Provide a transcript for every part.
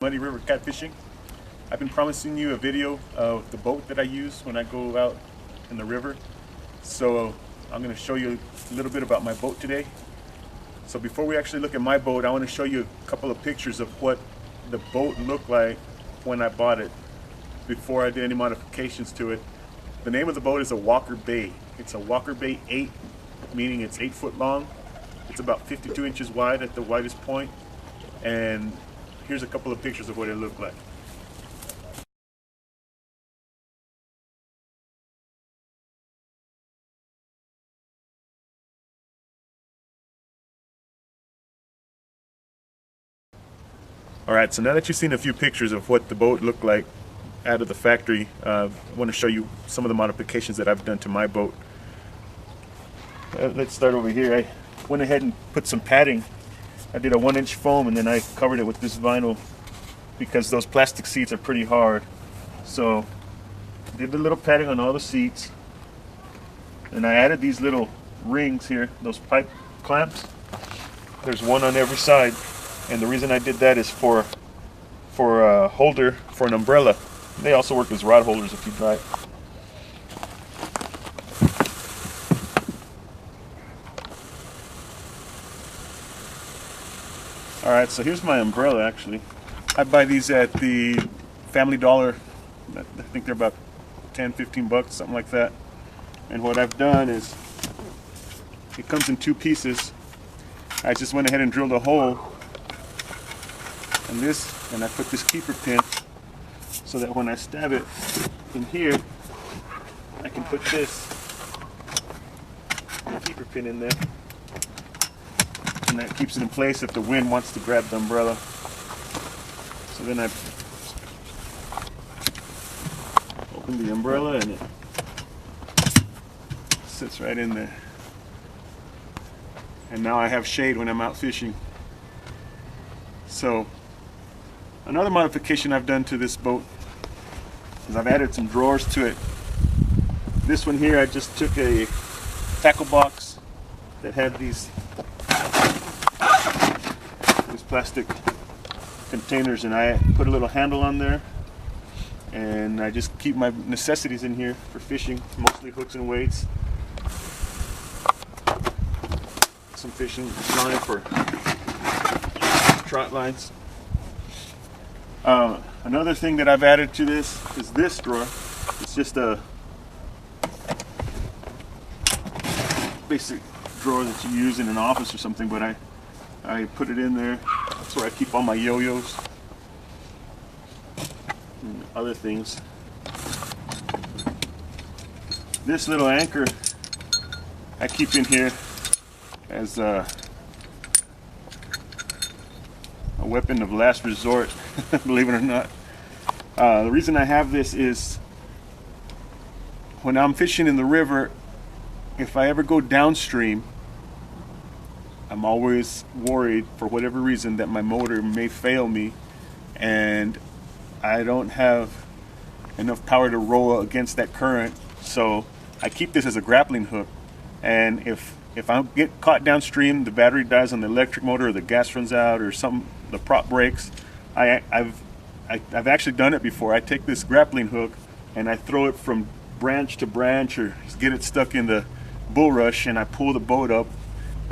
Muddy River catfishing. I've been promising you a video of the boat that I use when I go out in the river. So I'm going to show you a little bit about my boat today. So before we actually look at my boat, I want to show you a couple of pictures of what the boat looked like when I bought it, before I did any modifications to it. The name of the boat is a Walker Bay. It's a Walker Bay 8, meaning it's 8 foot long. It's about 52 inches wide at the widest point. And here's a couple of pictures of what it looked like. Alright, so now that you've seen a few pictures of what the boat looked like out of the factory, I want to show you some of the modifications that I've done to my boat. Let's start over here. I went ahead and put some padding. I did a 1-inch foam and then I covered it with this vinyl because those plastic seats are pretty hard. So I did a little padding on all the seats, and I added these little rings here, those pipe clamps. There's one on every side, and the reason I did that is for a holder for an umbrella. They also work as rod holders if you'd like. Alright, so here's my umbrella actually. I buy these at the Family Dollar. I think they're about 10-15 bucks, something like that. And what I've done is, it comes in 2 pieces. I just went ahead and drilled a hole in this, and I put this keeper pin so that when I stab it in here, I can put this keeper pin in there. And that keeps it in place if the wind wants to grab the umbrella. So then I open the umbrella and it sits right in there. And now I have shade when I'm out fishing. So another modification I've done to this boat is I've added some drawers to it. This one here, I just took a tackle box that had these plastic containers, and I put a little handle on there, and I just keep my necessities in here for fishing, mostly hooks and weights, some fishing line for trot lines. Another thing that I've added to this is this drawer. It's just a basic drawer that you use in an office or something, but I put it in there. That's where I keep all my yo-yos and other things. This little anchor I keep in here as a weapon of last resort, believe it or not. The reason I have this is when I'm fishing in the river, if I ever go downstream, I'm always worried for whatever reason that my motor may fail me and I don't have enough power to row against that current. So I keep this as a grappling hook, and if I get caught downstream, the battery dies on the electric motor or the gas runs out or something, the prop breaks, I've actually done it before. I take this grappling hook and I throw it from branch to branch or get it stuck in the bulrush, and I pull the boat up.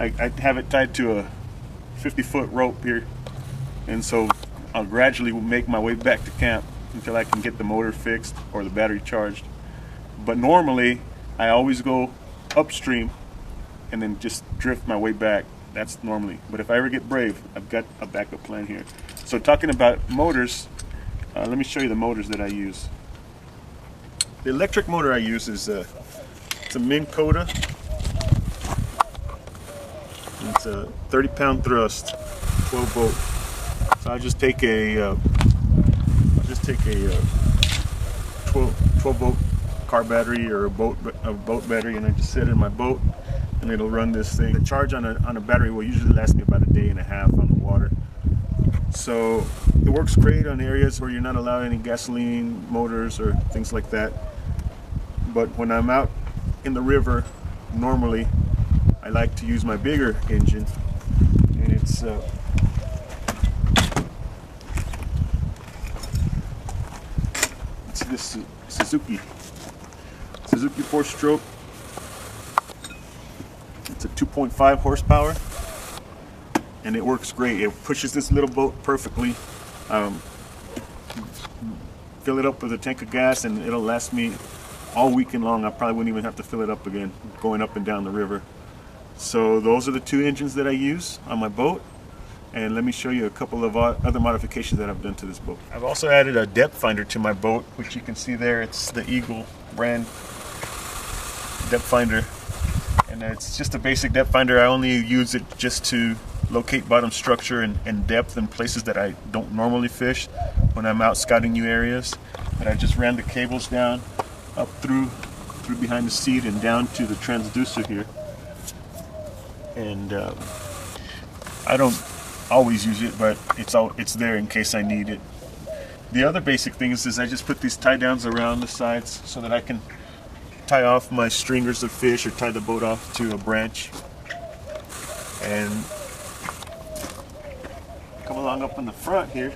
I have it tied to a 50-foot rope here, and so I'll gradually make my way back to camp until I can get the motor fixed or the battery charged. But normally I always go upstream and then just drift my way back. That's normally, but if I ever get brave, I've got a backup plan here. So talking about motors, let me show you the motors that I use. The electric motor I use is it's a Minn Kota. It's a 30-pound thrust, 12 volt. So I just take a 12 volt car battery or a boat battery, and I just set it in my boat, and it'll run this thing. The charge on a battery will usually last me about a day and a half on the water. So it works great on areas where you're not allowed any gasoline motors or things like that. But when I'm out in the river, normally I like to use my bigger engine, and it's this Suzuki 4-stroke. It's a 2.5 horsepower, and it works great. It pushes this little boat perfectly. Fill it up with a tank of gas, and it'll last me all weekend long. I probably wouldn't even have to fill it up again going up and down the river. So those are the two engines that I use on my boat, and let me show you a couple of other modifications that I've done to this boat. I've also added a depth finder to my boat, which you can see there. It's the Eagle brand depth finder, and it's just a basic depth finder. I only use it just to locate bottom structure and depth in places that I don't normally fish when I'm out scouting new areas. But I just ran the cables down up through behind the seat and down to the transducer here, and I don't always use it, but it's there in case I need it. The other basic things is I just put these tie downs around the sides so that I can tie off my stringers of fish or tie the boat off to a branch. And come along up in the front here.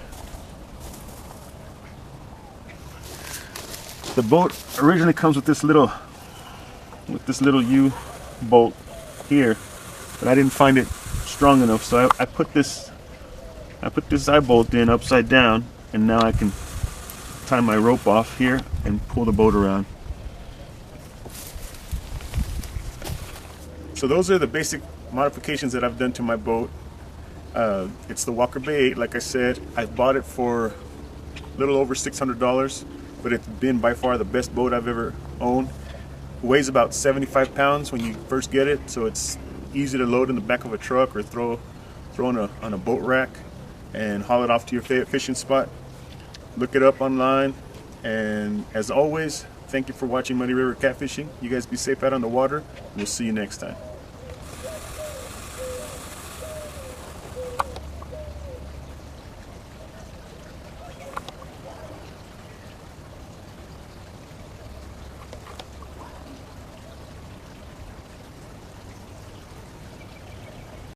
The boat originally comes with this little U-bolt here, but I didn't find it strong enough, so I put this eye bolt in upside down, and now I can tie my rope off here and pull the boat around. So those are the basic modifications that I've done to my boat. It's the Walker Bay 8, like I said. I bought it for a little over $600, but it's been by far the best boat I've ever owned. It weighs about 75 pounds when you first get it, so it's easy to load in the back of a truck or throw on a boat rack and haul it off to your favorite fishing spot. Look it up online, and as always, thank you for watching Muddy River Catfishing. You guys be safe out on the water. We'll see you next time.